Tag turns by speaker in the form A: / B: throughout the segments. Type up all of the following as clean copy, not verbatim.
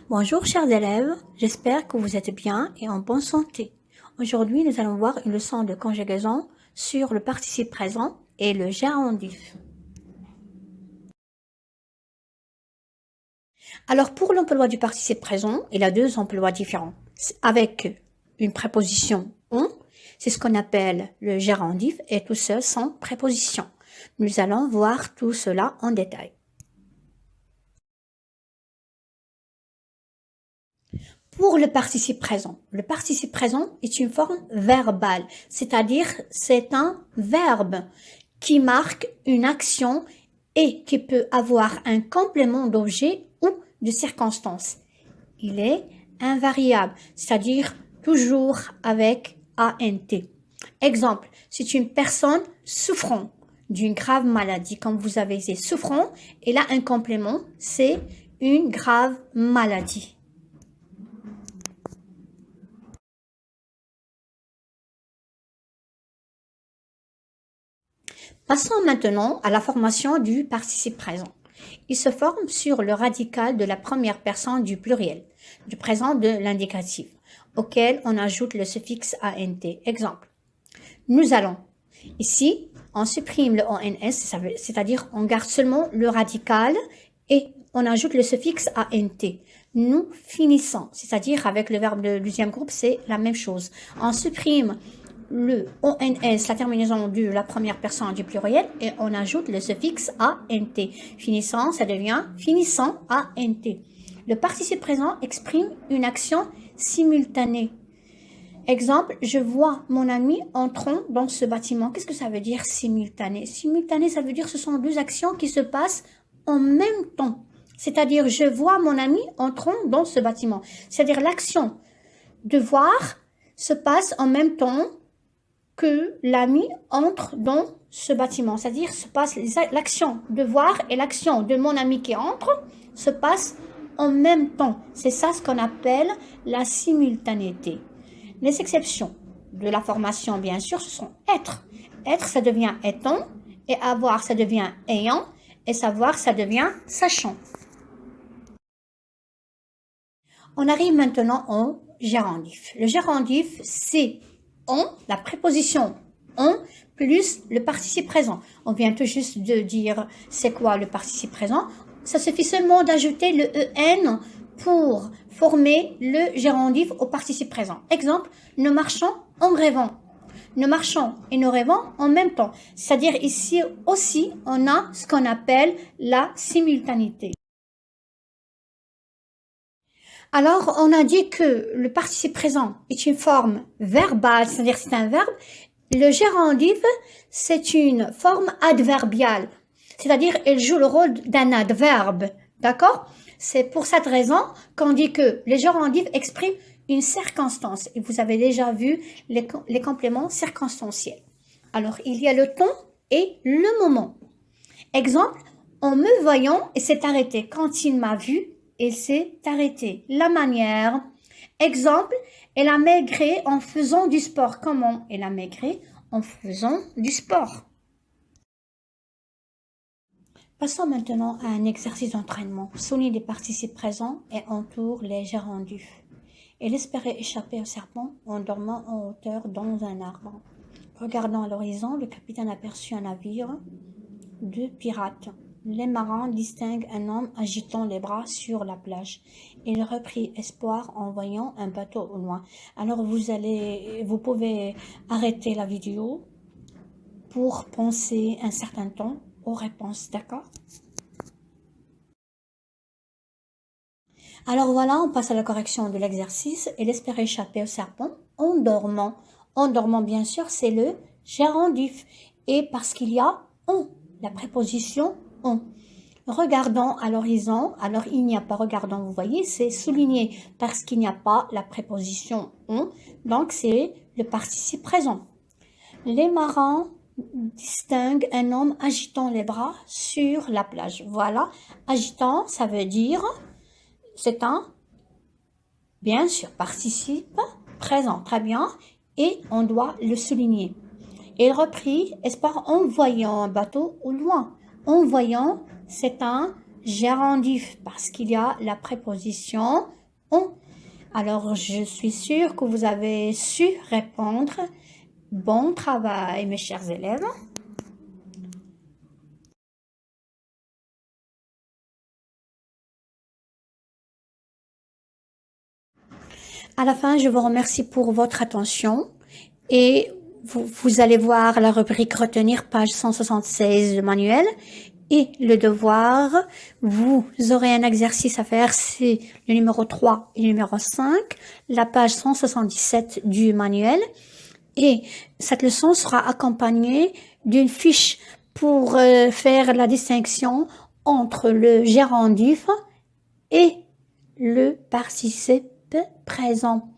A: Bonjour chers élèves, j'espère que vous êtes bien et en bonne santé. Aujourd'hui, nous allons voir une leçon de conjugaison sur le participe présent et le gérondif. Alors pour l'emploi du participe présent, il a deux emplois différents. Avec une préposition on, c'est ce qu'on appelle le gérondif et tout seul sans préposition. Nous allons voir tout cela en détail. Pour le participe présent est une forme verbale, c'est-à-dire c'est un verbe qui marque une action et qui peut avoir un complément d'objet ou de circonstance. Il est invariable, c'est-à-dire toujours avec ANT. Exemple, c'est une personne souffrant d'une grave maladie. Comme vous avez dit souffrant, et là un complément, c'est une grave maladie. Passons maintenant à la formation du participe présent. Il se forme sur le radical de la première personne du pluriel, du présent de l'indicatif, auquel on ajoute le suffixe ANT. Exemple, nous allons. Ici, on supprime le ONS, c'est-à-dire on garde seulement le radical et on ajoute le suffixe ANT. Nous finissons, c'est-à-dire avec le verbe de deuxième groupe, c'est la même chose. On supprime le ONS, la terminaison de la première personne du pluriel, et on ajoute le suffixe ANT. Finissant, ça devient finissant ANT. Le participe présent exprime une action simultanée. Exemple, je vois mon ami entrant dans ce bâtiment. Qu'est-ce que ça veut dire simultané? Simultané, ça veut dire que ce sont deux actions qui se passent en même temps. C'est-à-dire, je vois mon ami entrant dans ce bâtiment. C'est-à-dire, l'action de voir se passe en même temps que l'ami entre dans ce bâtiment. C'est-à-dire, se passe l'action de voir et l'action de mon ami qui entre se passe en même temps. C'est ça ce qu'on appelle la simultanéité. Les exceptions de la formation, bien sûr, ce sont être. Être, ça devient étant, et avoir, ça devient ayant, et savoir, ça devient sachant. On arrive maintenant au gérondif. Le gérondif, c'est on, la préposition on, plus le participe présent. On vient tout juste de dire c'est quoi le participe présent. Ça suffit seulement d'ajouter le en pour former le gérondif au participe présent. Exemple, nous marchons en rêvant. Nous marchons et nous rêvons en même temps. C'est-à-dire ici aussi, on a ce qu'on appelle la simultanéité. Alors, on a dit que le participe présent est une forme verbale, c'est-à-dire c'est un verbe. Le gérondif, c'est une forme adverbiale, c'est-à-dire elle joue le rôle d'un adverbe, d'accord? C'est pour cette raison qu'on dit que le gérondif exprime une circonstance. Et vous avez déjà vu les compléments circonstanciels. Alors, il y a le temps et le moment. Exemple, en me voyant, il s'est arrêté. Quand il m'a vu, il s'est arrêté. La manière. Exemple, elle a maigré en faisant du sport. Comment elle a maigré? En faisant du sport. Passons maintenant à un exercice d'entraînement. Souligne les participes présents et entoure les gérondifs. Elle espérait échapper au serpent en dormant en hauteur dans un arbre. Regardant à l'horizon, le capitaine aperçut un navire de pirates. Les marins distinguent un homme agitant les bras sur la plage. Il reprit espoir en voyant un bateau au loin. Alors vous pouvez arrêter la vidéo pour penser un certain temps aux réponses, d'accord? Alors voilà, on passe à la correction de l'exercice. Il espérait échapper au serpent en dormant. En dormant, bien sûr, c'est le gérondif. Et parce qu'il y a on, la préposition on. Regardant à l'horizon, alors il n'y a pas regardant, vous voyez, c'est souligné parce qu'il n'y a pas la préposition on, donc c'est le participe présent. Les marins distinguent un homme agitant les bras sur la plage. Voilà, agitant, ça veut dire, c'est un, bien sûr, participe présent, très bien, et on doit le souligner. Il reprit espoir en voyant un bateau au loin. En voyant, c'est un gérondif parce qu'il y a la préposition ont. Alors, je suis sûre que vous avez su répondre. Bon travail, mes chers élèves. À la fin, je vous remercie pour votre attention et vous allez voir la rubrique retenir page 176 du manuel et le devoir. Vous aurez un exercice à faire, c'est le numéro 3 et le numéro 5, la page 177 du manuel. Et cette leçon sera accompagnée d'une fiche pour faire la distinction entre le gérondif et le participe présent.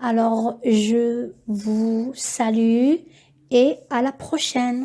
A: Alors, je vous salue et à la prochaine.